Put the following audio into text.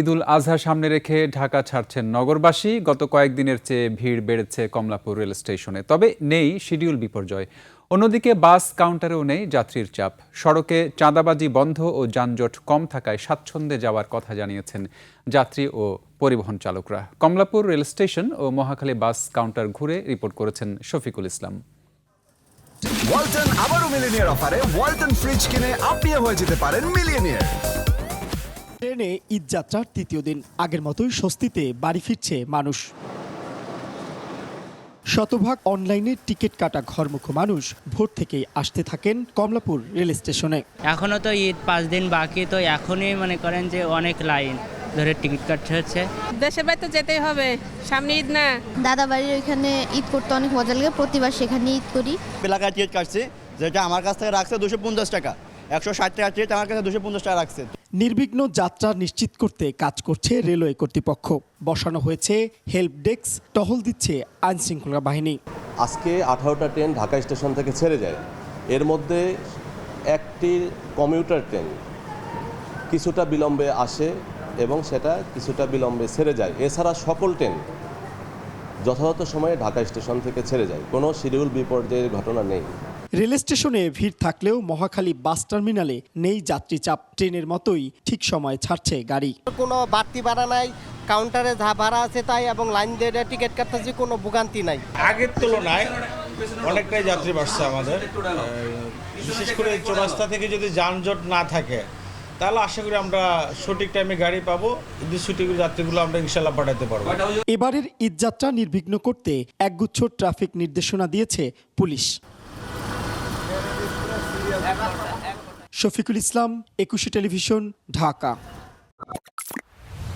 ঈদুল আজহা সামনে রেখে ঢাকা ছাড়ছেন নগরবাসী। গত কয়েকদিনের চেয়ে ভিড় বেড়েছে কমলাপুর রেল স্টেশনে, তবে নেই শিডিউল বিপর্যয়। অন্যদিকে বাস কাউন্টারেও নেই যাত্রীর চাপ। সড়কে চাঁদাবাজি বন্ধ ও যানজট কম থাকায় স্বাচ্ছন্দ্যে যাওয়ার কথা জানিয়েছেন যাত্রী ও পরিবহন চালকরা। কমলাপুর রেল স্টেশন ও মহাখালী বাস কাউন্টার ঘুরে রিপোর্ট করেছেন শফিকুল ইসলাম। ওয়ালটন আবারও মিলিয়নিয়ার অফারে ওয়ালটন ফ্রিজ কিনে আপনিও হয়ে যেতে পারেন মিলিয়নিয়ার। ট্রেনে ঈদ যাত্রার তৃতীয় দিন, আগের মতোই স্বস্তিতে বাড়ি ফিরছে মানুষ। শতভাগ অনলাইনে টিকিট কাটা ঘরমুখো মানুষ ভোর থেকেই আসতে থাকেন কমলাপুর রেল স্টেশনে। এখনো তো ঈদ 5 দিন বাকি, তো এখনই মনে করেন যে অনেক লাইন ধরে টিকিট কাটতে হচ্ছে। দেশের বাড়ি তো যেতেই হবে, সামনে ঈদ না। দাদা বাড়ির ওইখানে ঈদ করতে অনেক মজা লাগে, প্রতিবার সেখানে ঈদ করি। এলাকায় টিকিট কাটছে, যেটা আমার কাছ থেকে রাখছে 250 টাকা, 160 টাকা টিকিট আমার কাছে 250 টাকা রাখছে। নির্বিঘ্ন যাত্রা নিশ্চিত করতে কাজ করছে রেলওয়ে কর্তৃপক্ষ। বসানো হয়েছে হেল্প ডেস্ক, টহল দিচ্ছে আইন শৃঙ্খলা বাহিনী। আজকে 18টা ট্রেন ঢাকা স্টেশন থেকে ছেড়ে যায়। এর মধ্যে একটি কমিউটার ট্রেন কিছুটা বিলম্বে আসে এবং সেটা কিছুটা বিলম্বে ছেড়ে যায়। এছাড়া সকল ট্রেন যথাযথ সময়ে ঢাকা স্টেশন থেকে ছেড়ে যায়। কোনো শিডিউল বিপর্যয়ের ঘটনা নেই। রেল স্টেশনে ভিড় থাকলেও মহাখালী বাস টার্মিনালে নেই যাত্রী চাপ। ট্রেনের মতোই ঠিক সময়ে ছাড়ছে গাড়ি। কোনো বাড়তি ভাড়া নাই, কাউন্টারে যা ভাড়া আছে তাই, এবং লাইন দিয়ে টিকিট কাটতেছি, কোনো ভোগান্তি নাই। আগের তুলনায় অনেকটাই যাত্রী বাড়ছে আমাদের। বিশেষ করে চৌরাস্তা থেকে যদি যানজট না থাকে তাহলে আশা করি আমরা সঠিক টাইমে গাড়ি পাবো। ঈদের ছুটির যাত্রীগুলো আমরা ইনশাল্লাহ পাঠাতে পারবো। এবারের ঈদযাত্রা নির্বিঘ্ন করতে একগুচ্ছ ট্রাফিক নির্দেশনা দিয়েছে পুলিশ। শফিকুল ইসলাম, 21 টেলিভিশন, ঢাকা।